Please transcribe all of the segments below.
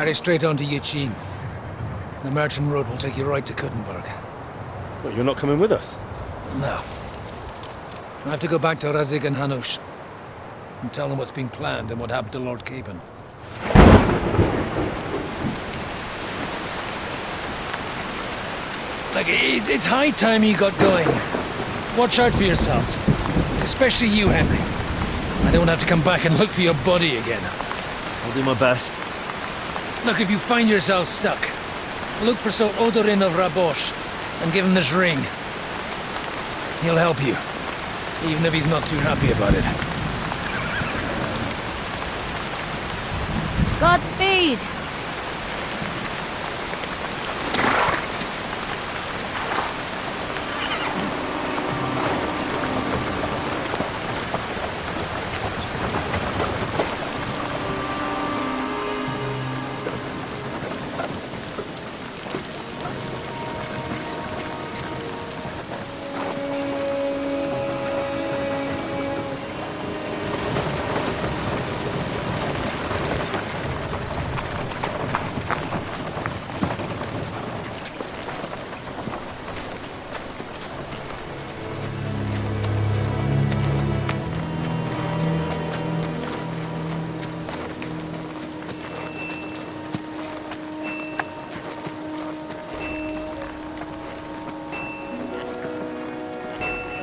Carry straight on to Yichin. The merchant road will take you right to Kuttenberg. Well, you're not coming with us? No. I have to go back to Razik and Hanush and tell them what's been planned and what happened to Lord Capen. Like, it's high time you got going. Watch out for yourselves. Especially you, Henry. I don't have to come back and look for your body again. I'll do my best. Look, if you find yourself stuck, look for Sir Odorin of Rabosh and give him this ring. He'll help you, even if he's not too happy about it. Godspeed!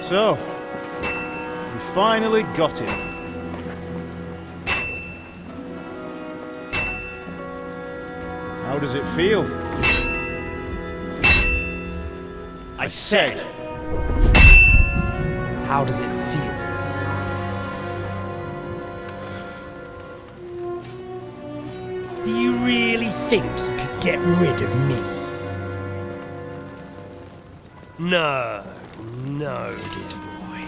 So, we finally got him. How does it feel? I said! How does it feel? Do you really think you could get rid of me? No, no, dear boy.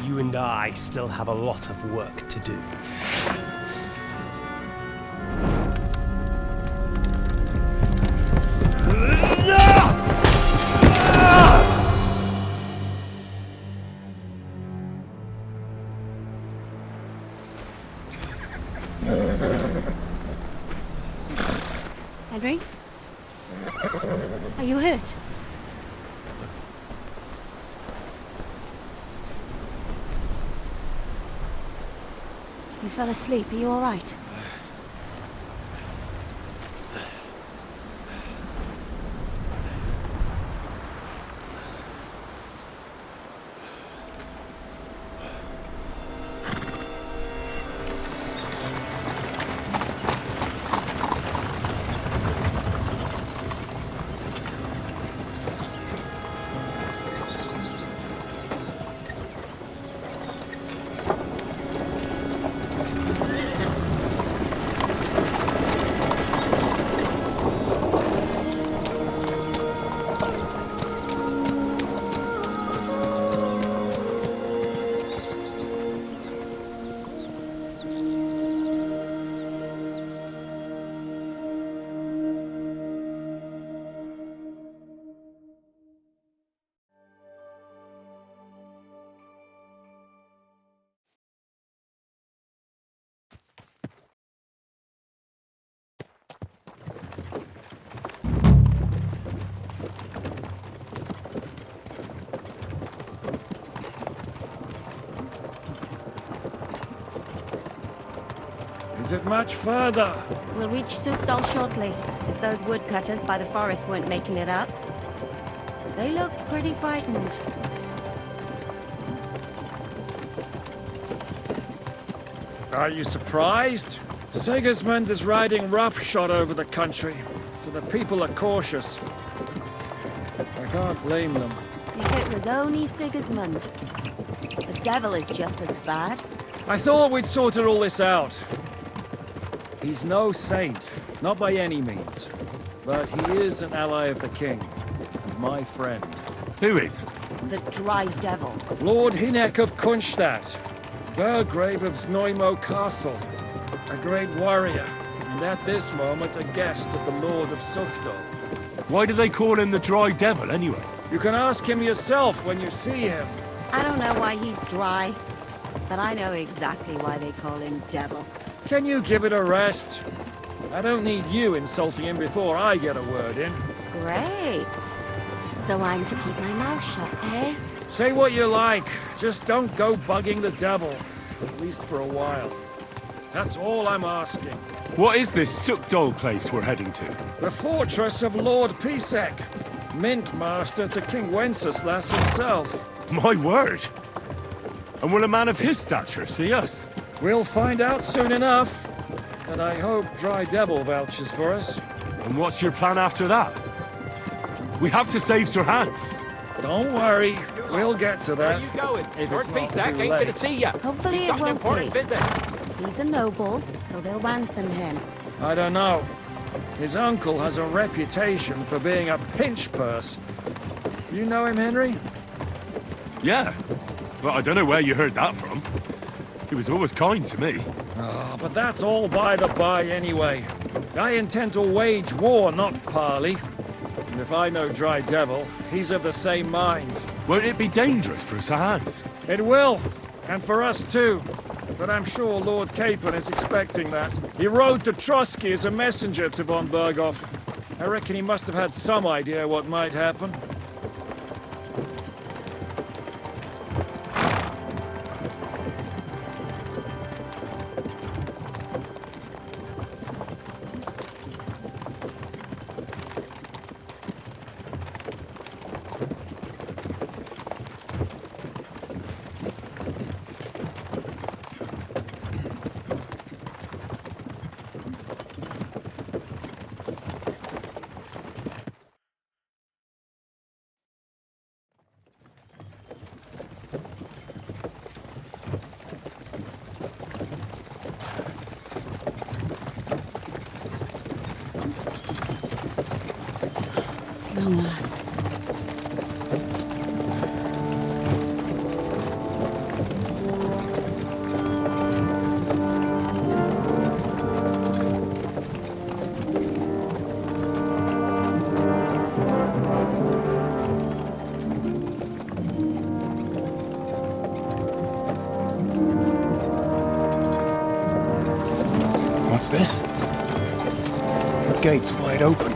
You and I still have a lot of work to do. Henry? Are you hurt? You fell asleep. Are you all right? Is it much further? We'll reach Sukdal shortly, if those woodcutters by the forest weren't making it up. They looked pretty frightened. Are you surprised? Sigismund is riding roughshod over the country, so the people are cautious. I can't blame them. If it was only Sigismund. The devil is just as bad. I thought we'd sorted all this out. He's no saint, not by any means. But he is an ally of the king, and my friend. Who is? The dry devil. Lord Hinek of Kunstadt, Burgrave of Znojmo Castle, a great warrior, and at this moment a guest of the Lord of Sukhdal. Why do they call him the Dry Devil, anyway? You can ask him yourself when you see him. I don't know why he's dry, but I know exactly why they call him devil. Can you give it a rest? I don't need you insulting him before I get a word in. Great. So I'm to keep my mouth shut, eh? Say what you like, just don't go bugging the devil. At least for a while. That's all I'm asking. What is this Sukdol place we're heading to? The fortress of Lord Pisek, Mint Master to King Wenceslas himself. My word! And will a man of his stature see us? We'll find out soon enough. And I hope Dry Devil vouches for us. And what's your plan after that? We have to save Sir Hans. Don't worry, we'll get to that. Where are you going? If Lord it's not Pisak too ain't late. gonna see ya. Hopefully He's it got an won't important be. visit. He's a noble, so they'll ransom him. I don't know. His uncle has a reputation for being a pinch purse. You know him, Henry? Yeah. Well, I don't know where you heard that from. He was always kind to me. Oh, but that's all by the by anyway. I intend to wage war, not parley. And if I know Dry Devil, he's of the same mind. Won't it be dangerous for Sir Hans? It will, and for us too. But I'm sure Lord Capon is expecting that. He rode to Trotsky as a messenger to von Berghoff. I reckon he must have had some idea what might happen. Long last. What's this? The gate's wide open.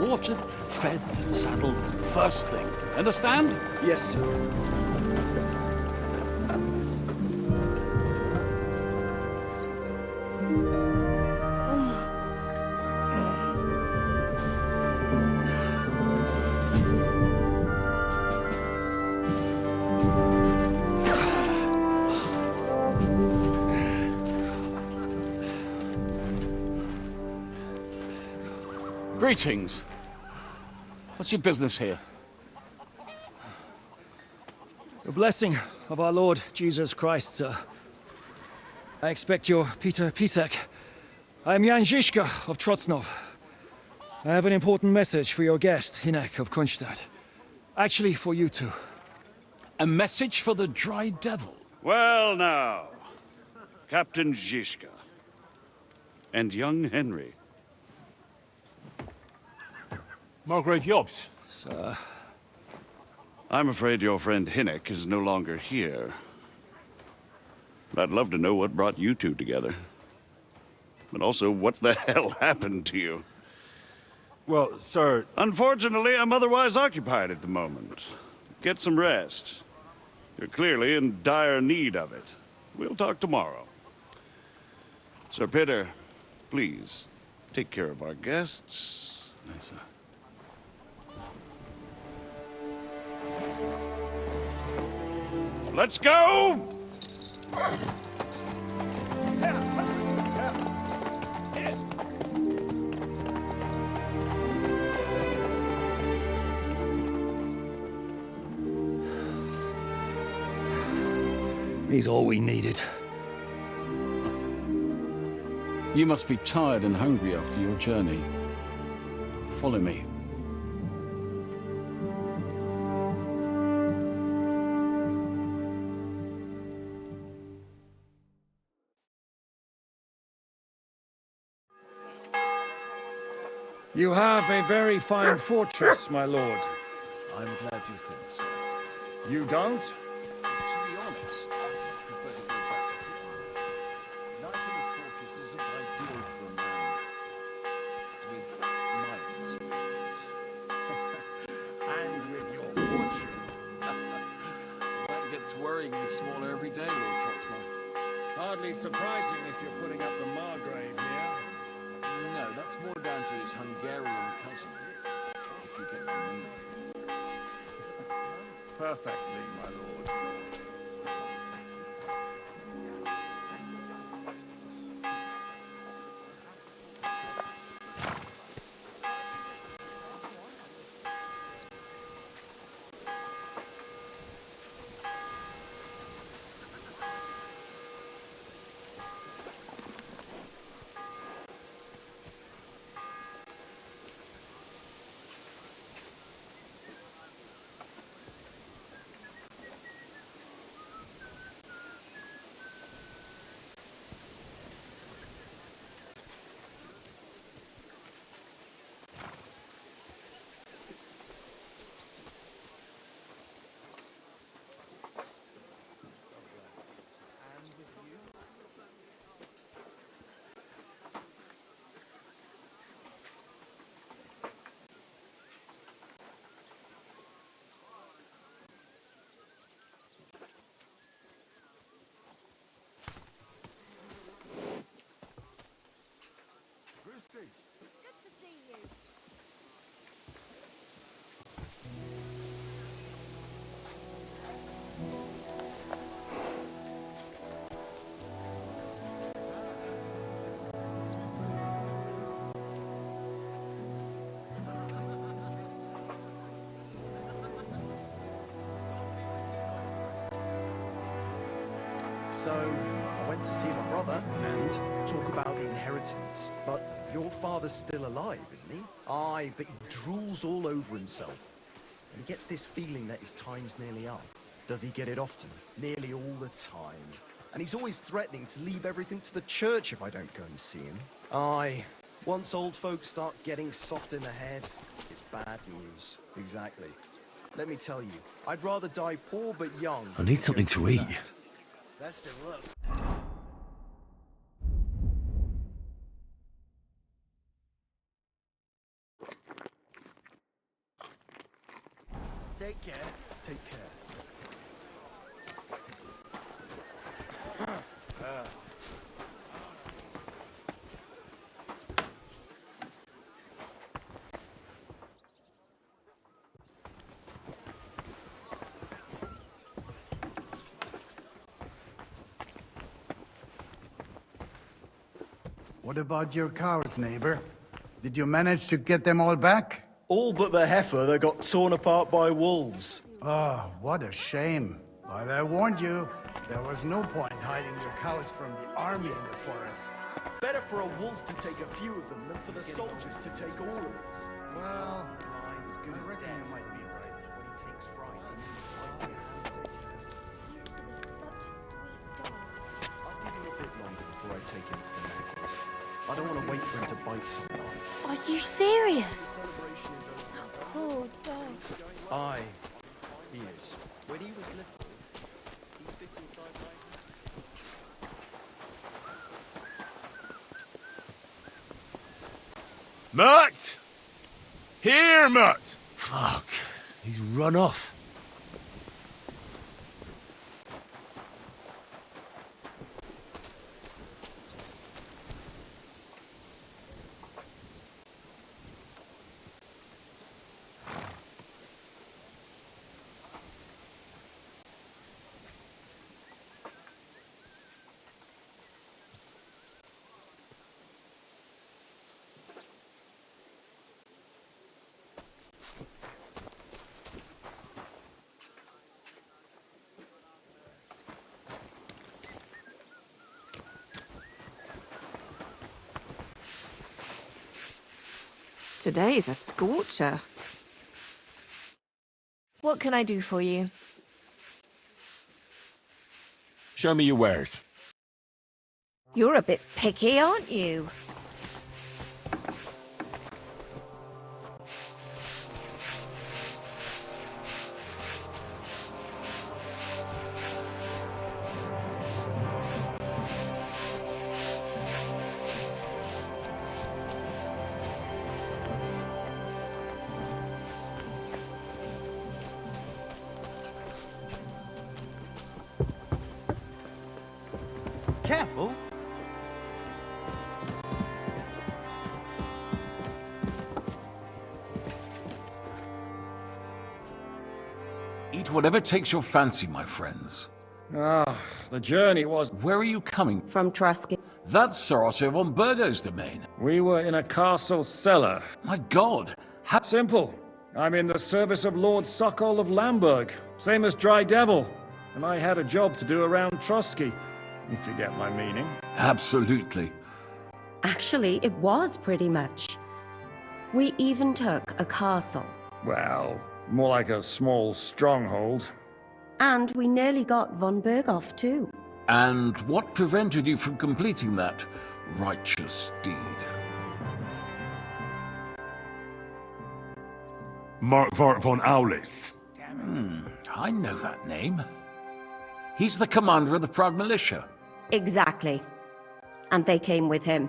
Watered, fed, saddled, first thing. Understand? Yes, sir. Greetings. What's your business here? The blessing of our Lord Jesus Christ, sir. I expect you're Peter Pisek. I am Jan Žižka of Trocnov. I have an important message for your guest, Hinek of Kunstadt. Actually, for you two. A message for the Dry Devil. Well now, Captain Žižka and young Henry. Margrave Jobs. Sir. I'm afraid your friend Hinek is no longer here. But I'd love to know what brought you two together. But also, what the hell happened to you? Well, sir... Unfortunately, I'm otherwise occupied at the moment. Get some rest. You're clearly in dire need of it. We'll talk tomorrow. Sir Peter, please, take care of our guests. Yes, sir. Let's go! He's all we needed. You must be tired and hungry after your journey. Follow me. You have a very fine fortress, my lord. I'm glad you think so. You don't? To be honest, I prefer to go back to Britain. Life in a fortress isn't ideal for a man with my experience. And with your fortune. That gets worryingly smaller every day, Lord Trotsnov. Hardly surprising if you're putting up the Margrave here. No, that's more down to his Hungarian cousin, if you get the meaning. Perfectly, my lord. So, I went to see my brother and talk about the inheritance. But your father's still alive, isn't he? Aye, but he drools all over himself. And he gets this feeling that his time's nearly up. Does he get it often? Nearly all the time. And he's always threatening to leave everything to the church if I don't go and see him. Aye, once old folks start getting soft in the head, it's bad news. Exactly. Let me tell you, I'd rather die poor but young. I need something to eat. That's the look. Take care. Take care. What about your cows, neighbor? Did you manage to get them all back? All but the heifer that got torn apart by wolves. Oh, what a shame. But I warned you, there was no point hiding your cows from the army in the forest. Better for a wolf to take a few of them than for the soldiers to take all of it. Well, Blind as good I as reckon dead. you might be right. When he takes fright, he means fighting and I'll give him a bit longer before I take him to the necklace. I don't want to wait for him to bite someone. Are you serious? Poor dog. Aye, he is. When he was little, he fit inside my Mutt! Here, Mutt! Fuck. He's run off. Today's a scorcher. What can I do for you? Show me your wares. You're a bit picky, aren't you? Careful. Eat whatever takes your fancy, my friends. The journey was... Where are you coming? From Trusky. That's Sir Otto von Burgo's domain. We were in a castle cellar. My God, how... Simple. I'm in the service of Lord Sokol of Lamberg, same as Dry Devil. And I had a job to do around Trusky, if you get my meaning. Absolutely. Actually, it was pretty much. We even took a castle. Well, more like a small stronghold. And we nearly got von Berghoff, too. And what prevented you from completing that righteous deed? Markvart von Aulis. I know that name. He's the commander of the Prague militia. Exactly. And they came with him.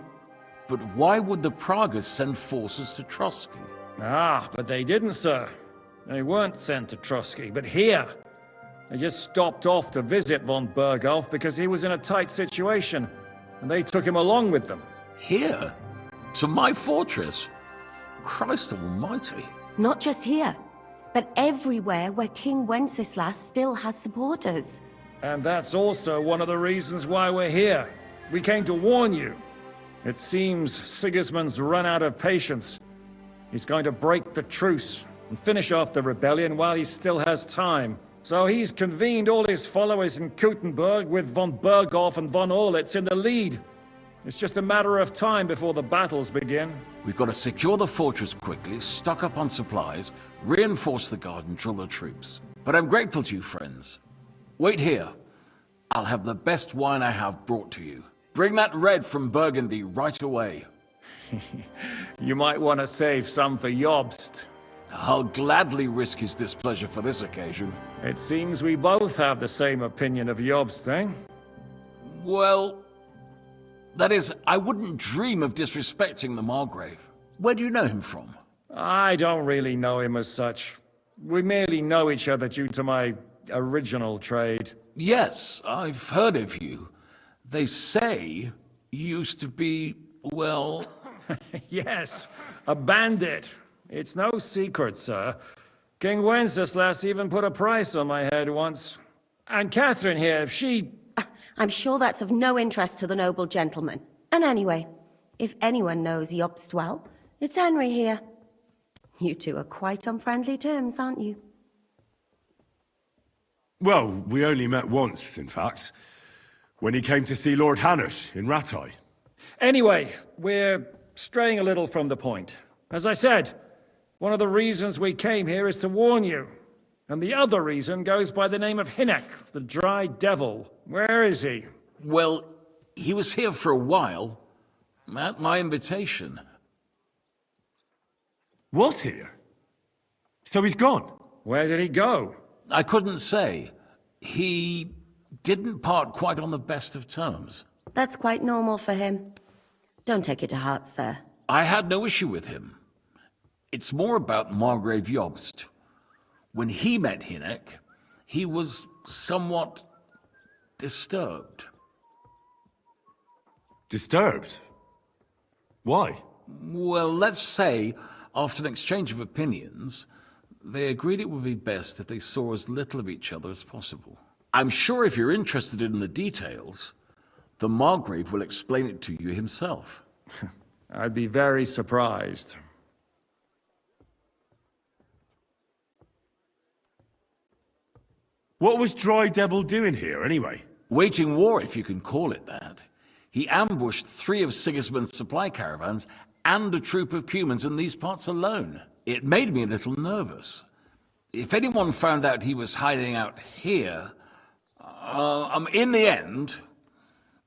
But why would the Praguers send forces to Trusky? But they didn't, sir. They weren't sent to Trusky, but here. They just stopped off to visit von Berghoff because he was in a tight situation, and they took him along with them. Here? To my fortress? Christ almighty. Not just here, but everywhere where King Wenceslas still has supporters. And that's also one of the reasons why we're here. We came to warn you. It seems Sigismund's run out of patience. He's going to break the truce and finish off the rebellion while he still has time. So he's convened all his followers in Kuttenberg with von Berghoff and von Orlitz in the lead. It's just a matter of time before the battles begin. We've got to secure the fortress quickly, stock up on supplies, reinforce the guard and drill the troops. But I'm grateful to you, friends. Wait here. I'll have the best wine I have brought to you. Bring that red from Burgundy right away. You might want to save some for Jobst. I'll gladly risk his displeasure for this occasion. It seems we both have the same opinion of Jobst, eh? Well, that is, I wouldn't dream of disrespecting the Margrave. Where do you know him from? I don't really know him as such. We merely know each other due to my original trade. Yes, I've heard of you. They say you used to be, well... Yes, a bandit. It's no secret, sir. King Wenceslas even put a price on my head once. And Catherine here, she... I'm sure that's of no interest to the noble gentleman. And anyway, if anyone knows Jobst well, it's Henry here. You two are quite on friendly terms, aren't you? Well, we only met once, in fact. When he came to see Lord Hanush in Rattay. Anyway, we're straying a little from the point. As I said, one of the reasons we came here is to warn you. And the other reason goes by the name of Hinek, the Dry Devil. Where is he? Well, he was here for a while, at my invitation. Was here? So he's gone? Where did he go? I couldn't say. He didn't part quite on the best of terms. That's quite normal for him. Don't take it to heart, sir. I had no issue with him. It's more about Margrave Jobst. When he met Hinek, he was somewhat disturbed. Disturbed? Why? Well, let's say, after an exchange of opinions, they agreed it would be best if they saw as little of each other as possible. I'm sure if you're interested in the details, the Margrave will explain it to you himself. I'd be very surprised. What was Dry Devil doing here, anyway? Waging war, if you can call it that. He ambushed 3 of Sigismund's supply caravans and a troop of Cumans in these parts alone. It made me a little nervous. If anyone found out he was hiding out here... in the end,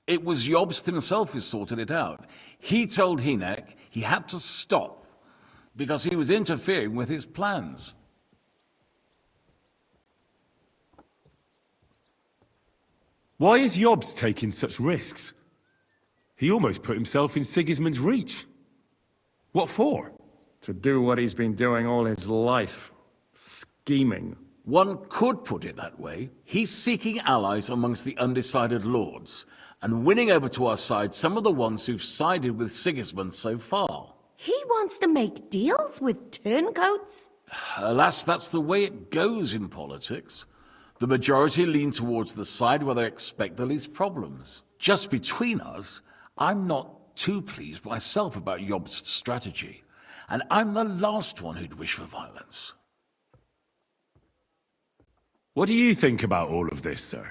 it was Jobst himself who sorted it out. He told Hinek he had to stop because he was interfering with his plans. Why is Jobst taking such risks? He almost put himself in Sigismund's reach. What for? To do what he's been doing all his life. Scheming. One could put it that way. He's seeking allies amongst the undecided lords, and winning over to our side some of the ones who've sided with Sigismund so far. He wants to make deals with turncoats? Alas, that's the way it goes in politics. The majority lean towards the side where they expect the least problems. Just between us, I'm not too pleased myself about Jobst's strategy, and I'm the last one who'd wish for violence. What do you think about all of this, sir?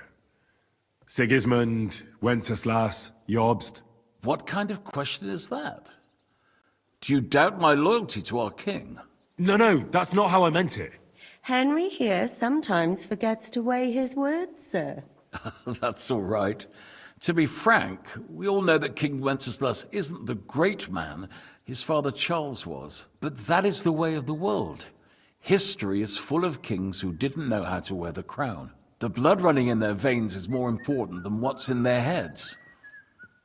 Sigismund, Wenceslas, Jobst? What kind of question is that? Do you doubt my loyalty to our king? No, that's not how I meant it. Henry here sometimes forgets to weigh his words, sir. That's all right. To be frank, we all know that King Wenceslas isn't the great man his father Charles was. But that is the way of the world. History is full of kings who didn't know how to wear the crown. The blood running in their veins is more important than what's in their heads.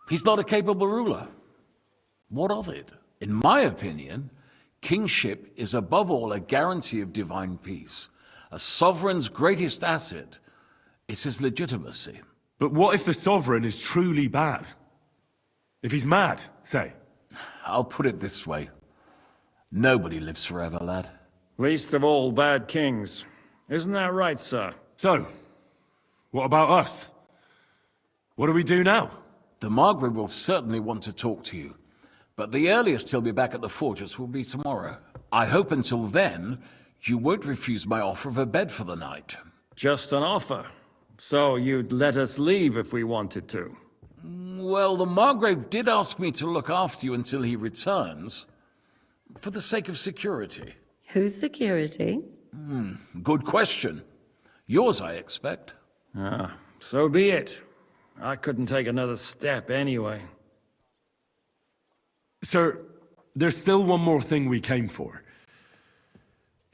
He's not a capable ruler. What of it? In my opinion, kingship is above all a guarantee of divine peace. A sovereign's greatest asset is his legitimacy. But what if the sovereign is truly bad? If he's mad, say? I'll put it this way. Nobody lives forever, lad. Least of all bad kings. Isn't that right, sir? So, what about us? What do we do now? The Margrave will certainly want to talk to you, but the earliest he'll be back at the fortress will be tomorrow. I hope until then, you won't refuse my offer of a bed for the night. Just an offer. So you'd let us leave if we wanted to? Well, the Margrave did ask me to look after you until he returns, for the sake of security. Whose security? Good question. Yours, I expect. So be it. I couldn't take another step anyway. Sir, there's still one more thing we came for.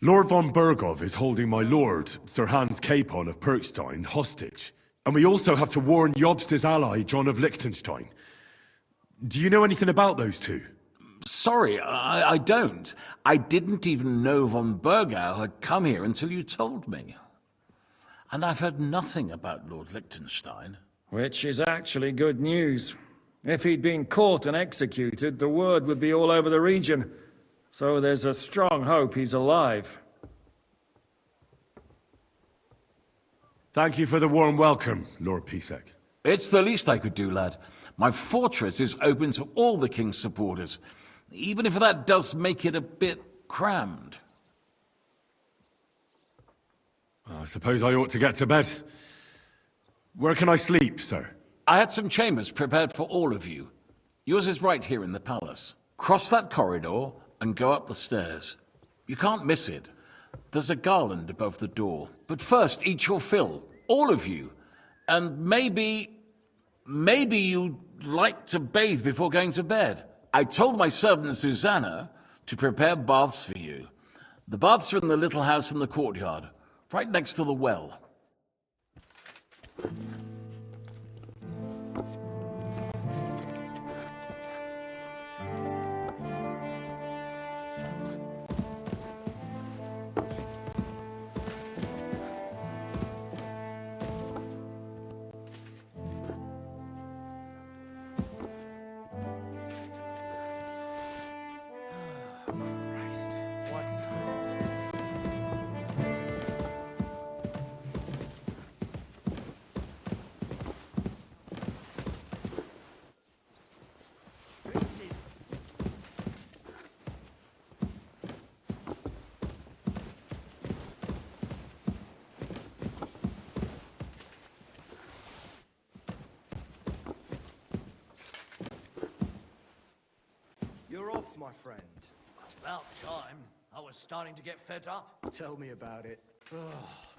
Lord von Bergov is holding my lord, Sir Hans Capon of Perkstein, hostage. And we also have to warn Jobst's ally, John of Liechtenstein. Do you know anything about those two? Sorry, I don't. I didn't even know von Bergau had come here until you told me. And I've heard nothing about Lord Liechtenstein. Which is actually good news. If he'd been caught and executed, the word would be all over the region. So there's a strong hope he's alive. Thank you for the warm welcome, Lord Pisek. It's the least I could do, lad. My fortress is open to all the king's supporters, even if that does make it a bit crammed. I suppose I ought to get to bed. Where can I sleep, sir? I had some chambers prepared for all of you. Yours is right here in the palace. Cross that corridor and go up the stairs. You can't miss it. There's a garland above the door. But first, eat your fill. All of you. And maybe you'd like to bathe before going to bed. I told my servant Susanna to prepare baths for you. The baths are in the little house in the courtyard, right next to the well. You're off, my friend. About time. I was starting to get fed up. Tell me about it.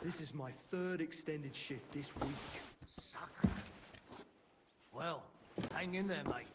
This is my third extended shift this week. Sucker. Well, hang in there, mate.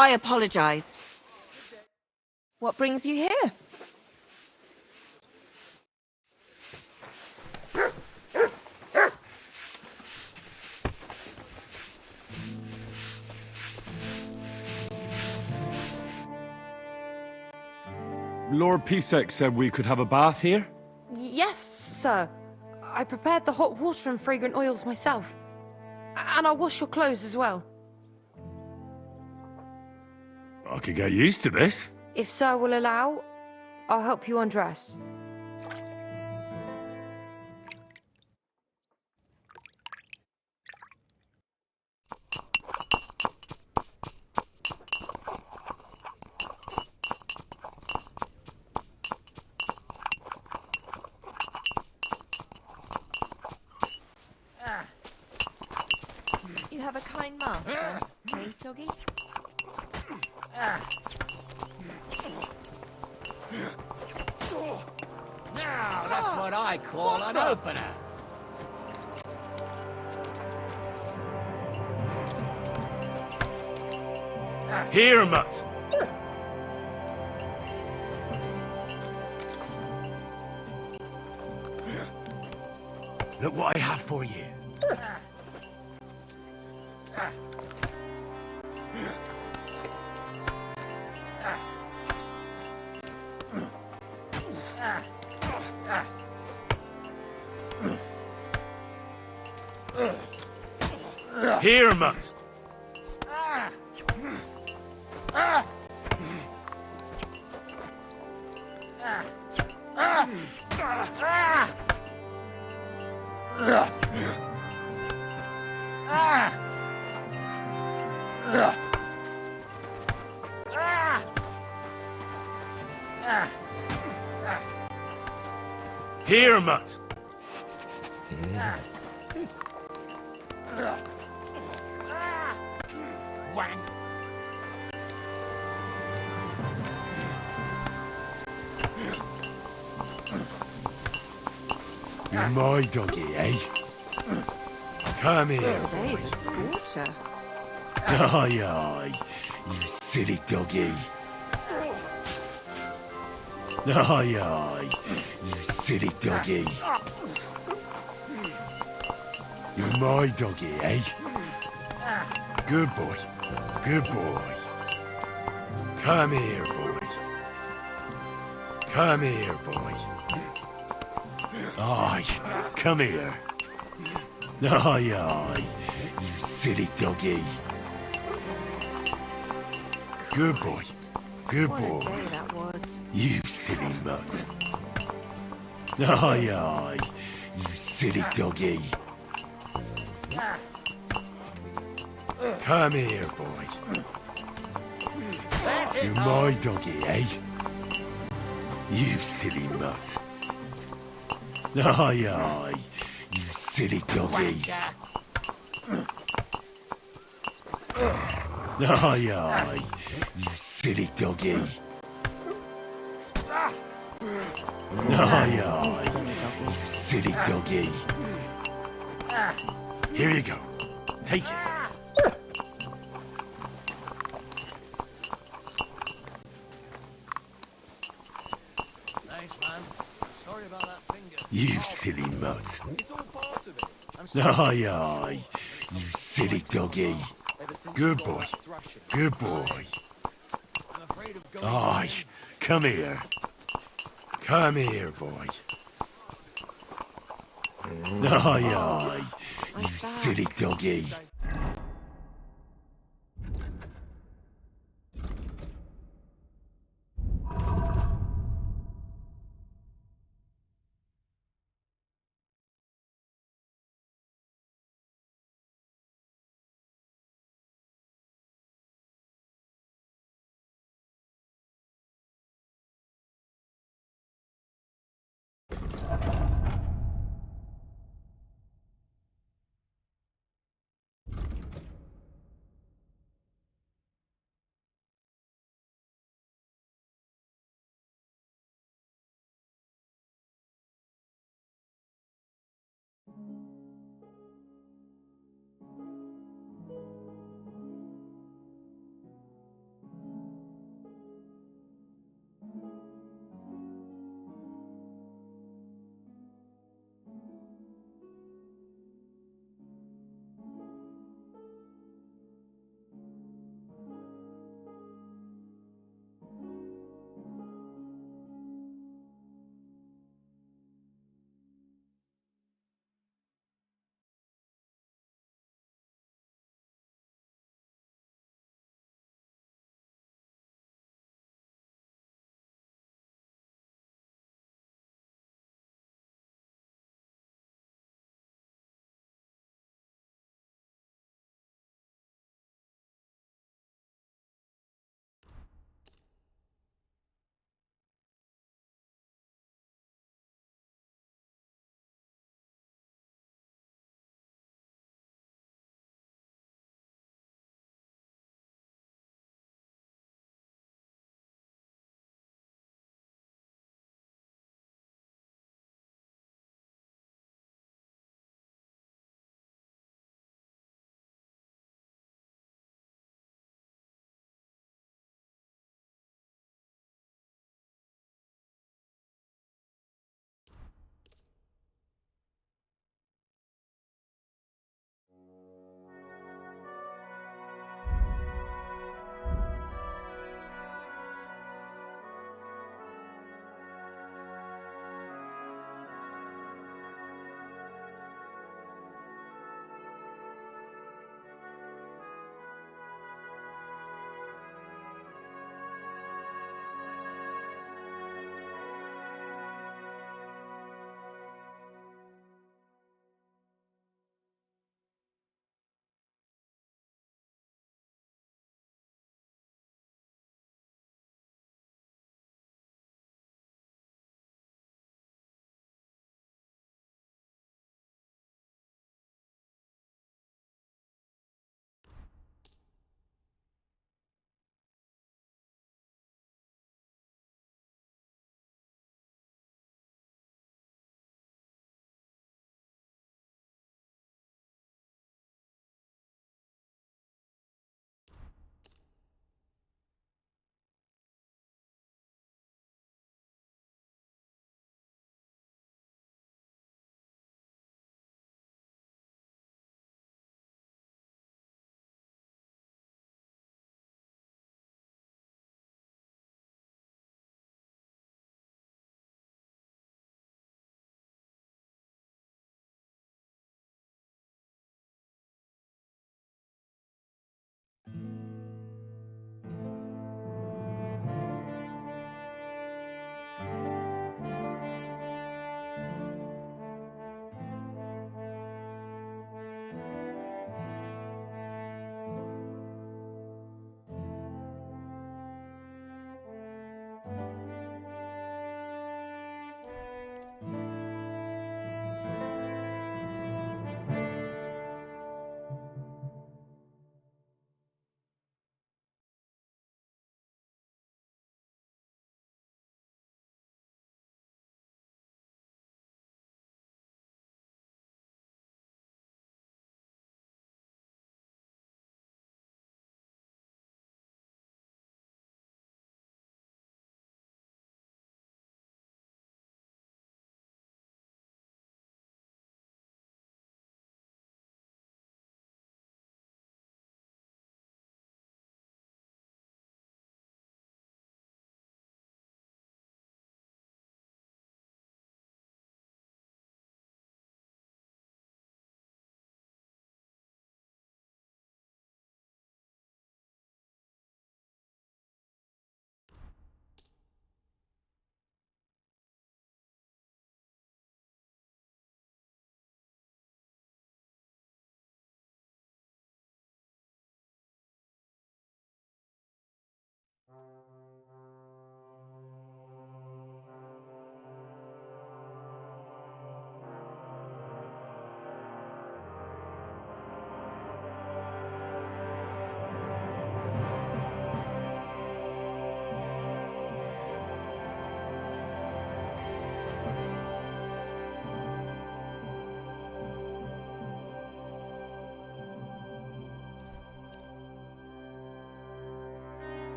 I apologize. What brings you here? Lord Pisek said we could have a bath here? Yes, sir. I prepared the hot water and fragrant oils myself. And I'll wash your clothes as well. I could get used to this. If sir will allow, I'll help you undress. You have a kind master, hey, doggy? Now, that's what I call an opener. Here, Mutt. Look what I have for you. Here, Mutt. Here, Mutt. Wank. You're my doggy, eh? Come here. Today's a scorcher. Aye, aye, you silly doggy. Aye, aye, you silly doggy. You're my doggy, eh? Good boy, good boy. Come here, boy. Come here, boy. Aye, come here. Aye, aye, you silly doggy. Good boy, good What a boy. day that was. You silly mutt. Aye, aye, you silly doggy. Come here, boy. You're my doggy, eh? You silly mutt. Aye, aye, you silly doggy. Aye, aye, you silly doggy. Aye, aye, you silly doggy. Here you go. Take it. Thanks, man. Sorry about that finger. You silly mutt. It's all part of it. Aye, aye, you silly doggy. Good boy, good boy. I'm afraid of going. Aye, come here. Come here, boy. Aye, aye, you silly doggy.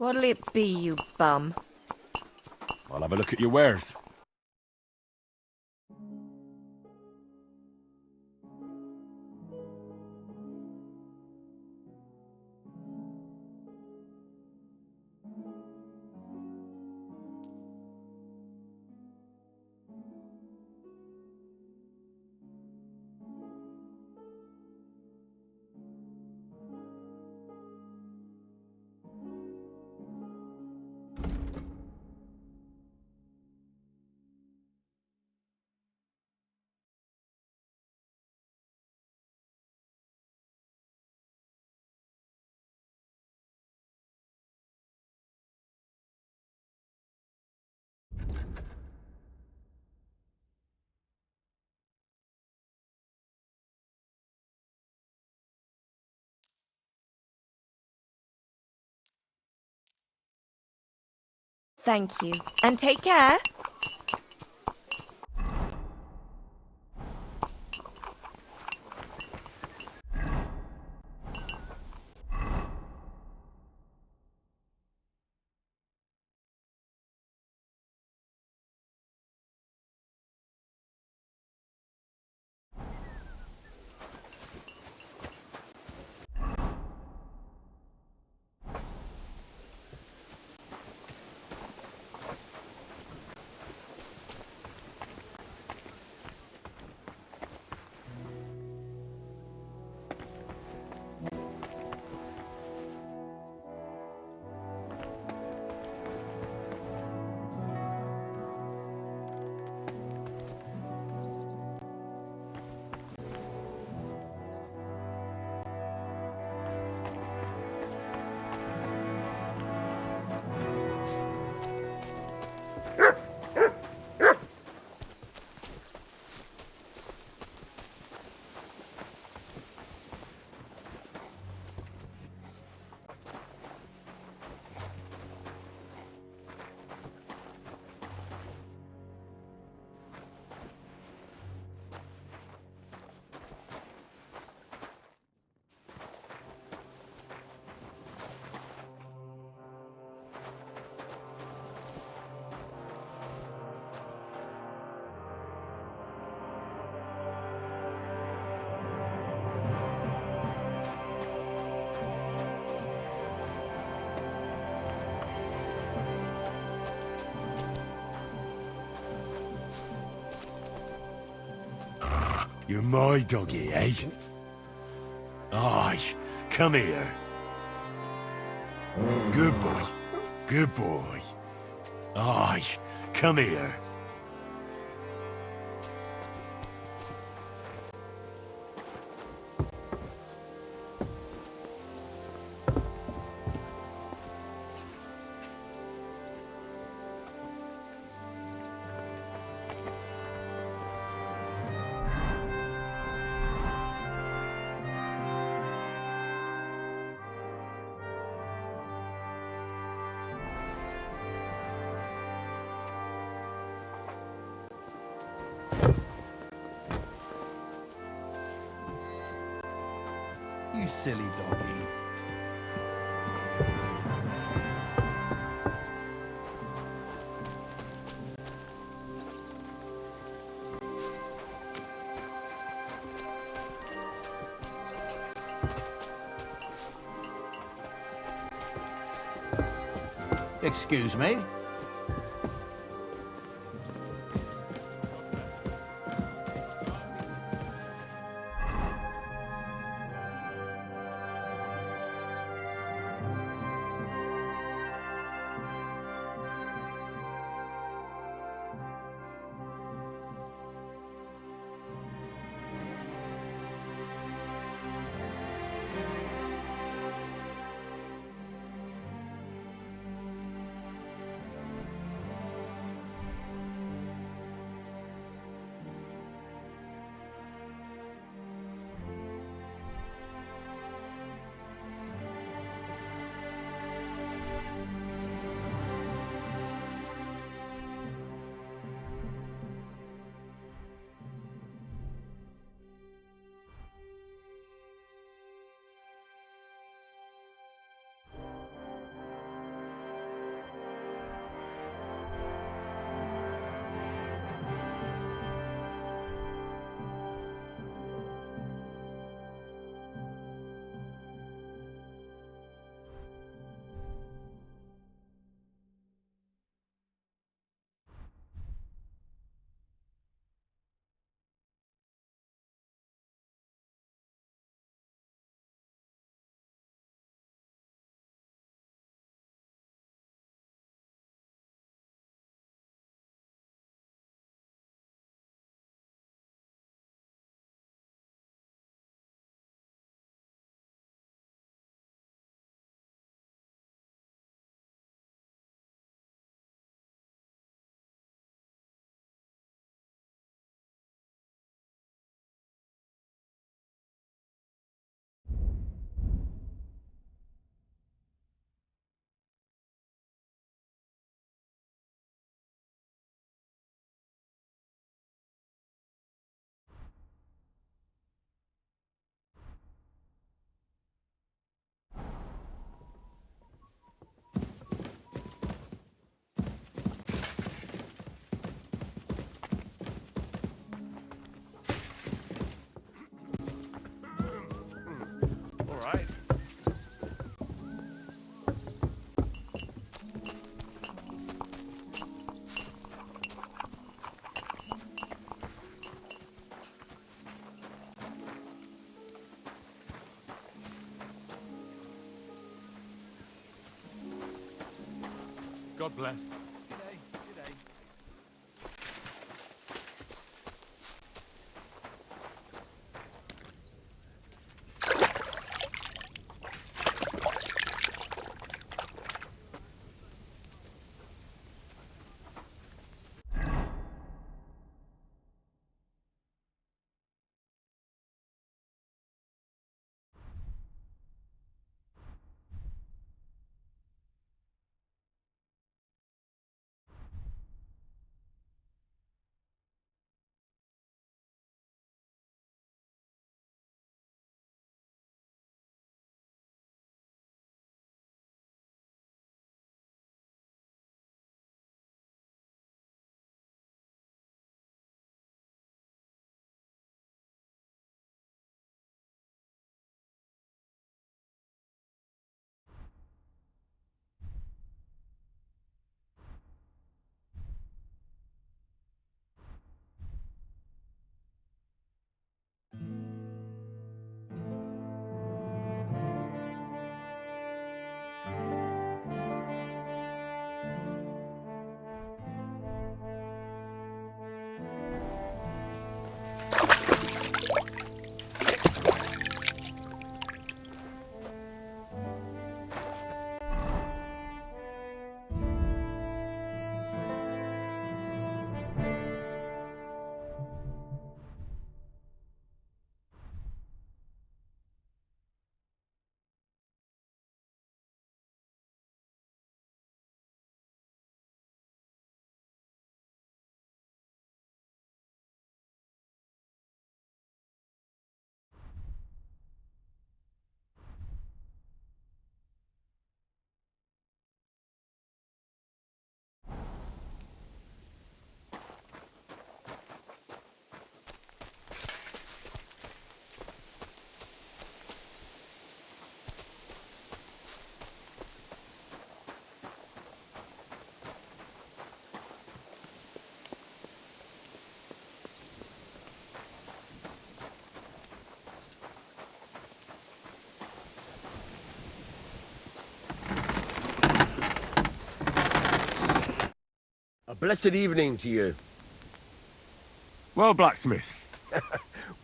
What'll it be, you bum? I'll have a look at your wares. Thank you. And take care. You're my doggy, eh? Aye, come here. Good boy. Good boy. Aye, come here. You silly doggy. Excuse me? God bless. A blessed evening to you. Well, blacksmith.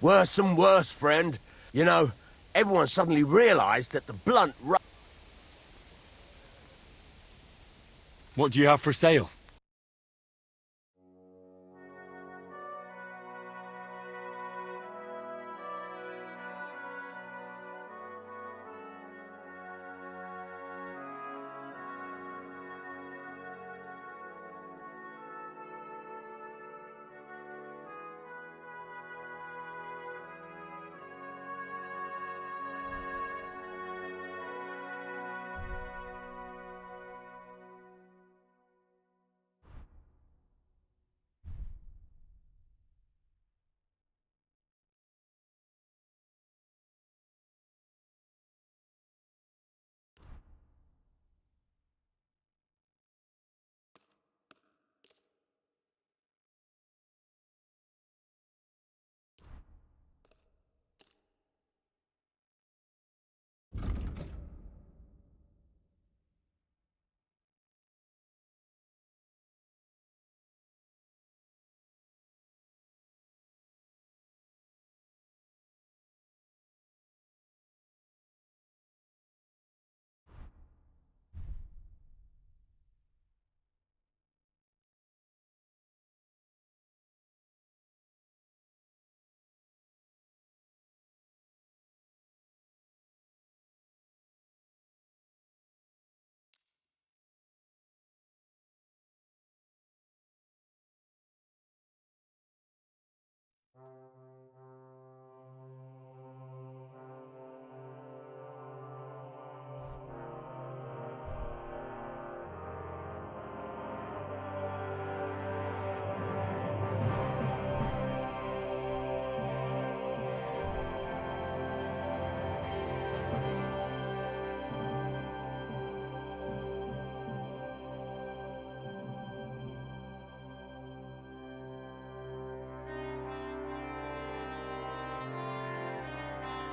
Worse and worse, friend. You know, everyone suddenly realized that the blunt... What do you have for sale?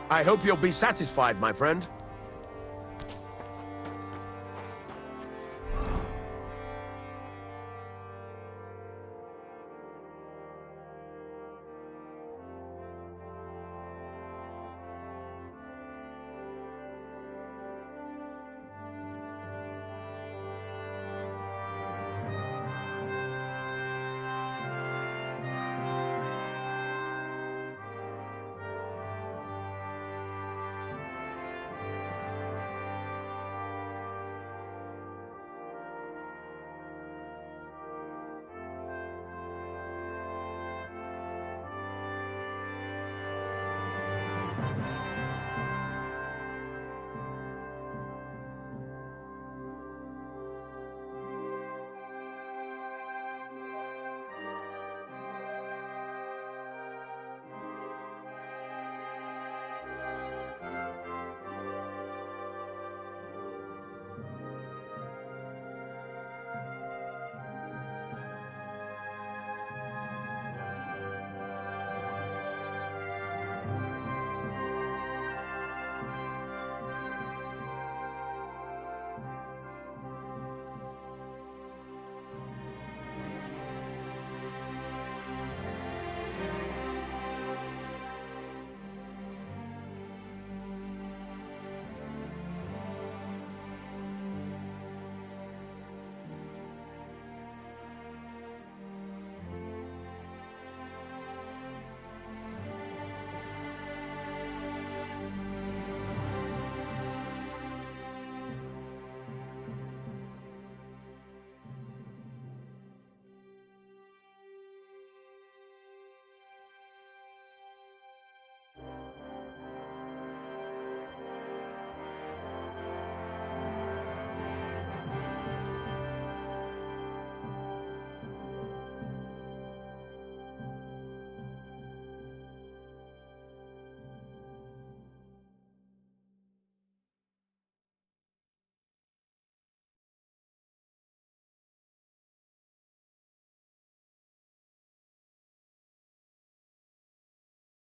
I hope you'll be satisfied, my friend.